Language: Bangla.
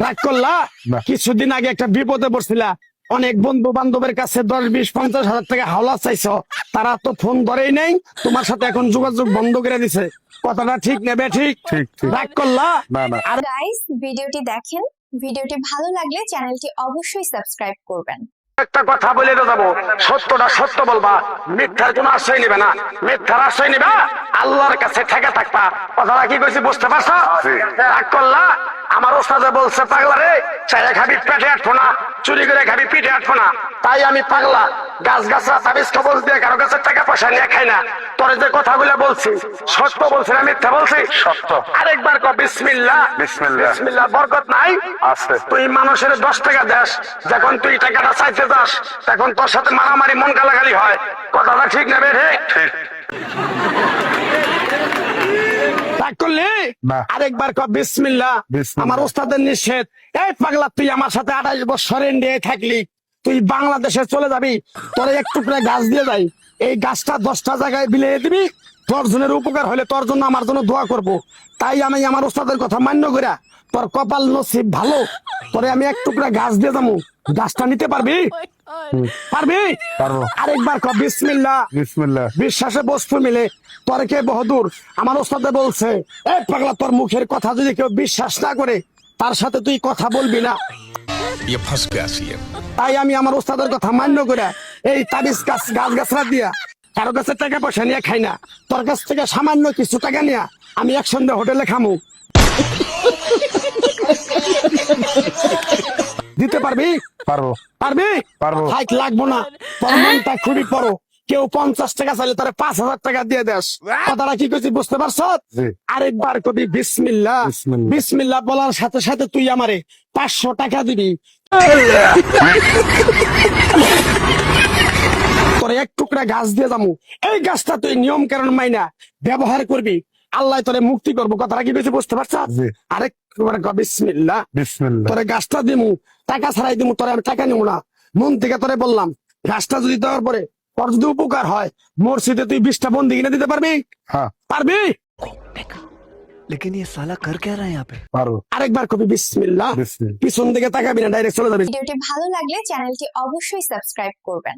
রাগ করলা? কিছুদিন আগে একটা বিপদে পড়ছিলা, অনেক বন্ধু বান্ধবের কাছে 10, 20, 50 হাজার টাকা হাওলা চাইছো, তারা তো ফোন ধরেই নেই, তোমার সাথে এখন যোগাযোগ বন্ধ করে দিছে। কথাটা ঠিক নেবে? ঠিক রাগ করলা? আর গাইস, ভিডিওটি দেখেন, ভিডিওটি ভালো লাগলে চ্যানেলটি অবশ্যই সাবস্ক্রাইব করবেন। একটা কথা বলে যাবো, সত্যটা সত্য বলবা, মিথ্যার কোনো আশ্রয় নিবে না। মিথ্যার আশ্রয় নিবা, আল্লাহর কাছে ঠেকে থাকবা। কথাটা কি কইছি বুঝতে পারছো? রাগ করলা? আমার ওস্তাদে বলছে, পাগলা রে, চাইলে খাবি পেটে আটবো না, চুরি করে খাবি পিঠে আটবো না। তাই আমি পাগলা, গাছ গাছরা তাবিজ কবজ দিয়ে কারো কাছে টাকা পয়সা নিয়ে খাই না। তোরে যে কথাগুলো বলছি সত্য বলছি না মিথ্যা বলছি? সত্য। আরেকবার কর বিসমিল্লাহ। বিসমিল্লাহ বরকত নাই আছে। তুই মানুষের 10 টাকা দেস, যখন তুই টাকাটা চাইতে যাস তখন তোর সাথে মারামারি মন গালাগালি হয়। কথাটা ঠিক নেবে? ঠিক। রাগ করলি? আরেকবার কর বিসমিল্লাহ। আমার ওস্তাদের নিষেধ। এই পাগলা, তুই আমার সাথে 28 বছর ইন্ডিয়ায় থাকলি, তুই বাংলাদেশে চলে যাবি, তোর এক টুকরা গাছ দিয়ে যাই, এই গাছটা 10টা জায়গায় বিলিয়ে দিবি, তোর জনের উপকার হলে তোর জন্য আমার জন্য দোয়া করব। তাই আমি আমার ওস্তাদের কথা মান্য করা, তোর কপাল নসিব ভালো, তোরে আমি এক টুকরা গাছ দিয়ে যাবো, গাছটা নিতে পারবি? পারবি? আরেকবার কর বিসমিল্লাহ। বিশ্বাসে বস্তু মিলে, তোর কে বহুদূর। আমার ওস্তাদে বলছে, এই পাগলা, তোর মুখের কথা যদি কেউ বিশ্বাস না করে তার সাথে তুই কথা বলবি না। তাই আমি আমার ওস্তাদের কথা মান্য করে এই তাবিজ গাছ গাছরা দিয়া কারো কাছে টাকা পয়সা নিয়ে খাই না, তোর কাছ থেকে সামান্য কিছু টাকা নিয়ে আমি একসঙ্গে হোটেলে খামু। দিতে পারবি? পারবি? হাইট লাগবো না, তোর মনটা খুবই বড়। কেউ 50 টাকা চাইলে তারা 5000 টাকা দিয়ে দেস। কথাটা কি কইছি বুঝতে পারছ? আরেকবার কবি বিসমিল্লাহ। বিসমিল্লাহ বলার সাথে সাথে তুই আমারে 500 টাকা দিবি। তোরে এক টুকরা গাছ দিয়ে যাবো, এই গাছটা তুই নিয়ম কারণ মাইনা ব্যবহার করবি, আল্লাহ তোরে মুক্তি করবো। কথাটা কি বেশি বুঝতে পারছ? আরেকবার বিসমিল্লাহ। তোরে গাছটা দিমু, টাকা ছাড়াই দিমু, তোরে আমি টাকা নিবো না, মন থেকে তোরে বললাম। গাছটা যদি দেওয়ার পরে তোর যদি উপকার হয়, মসজিদে তুই 20টা বন্দি কিনে দিতে পারবি? পারবি? लेकिन ये साला कर क्या रहा है यहाँ पे? আরেকবার কবি বিসমিল্লাহ। পিছন দিকে তাকাবি না, ডাইরেক্ট চলে যাবি। ভিডিওটি ভালো লাগলে চ্যানেলটি অবশ্যই সাবস্ক্রাইব করবেন।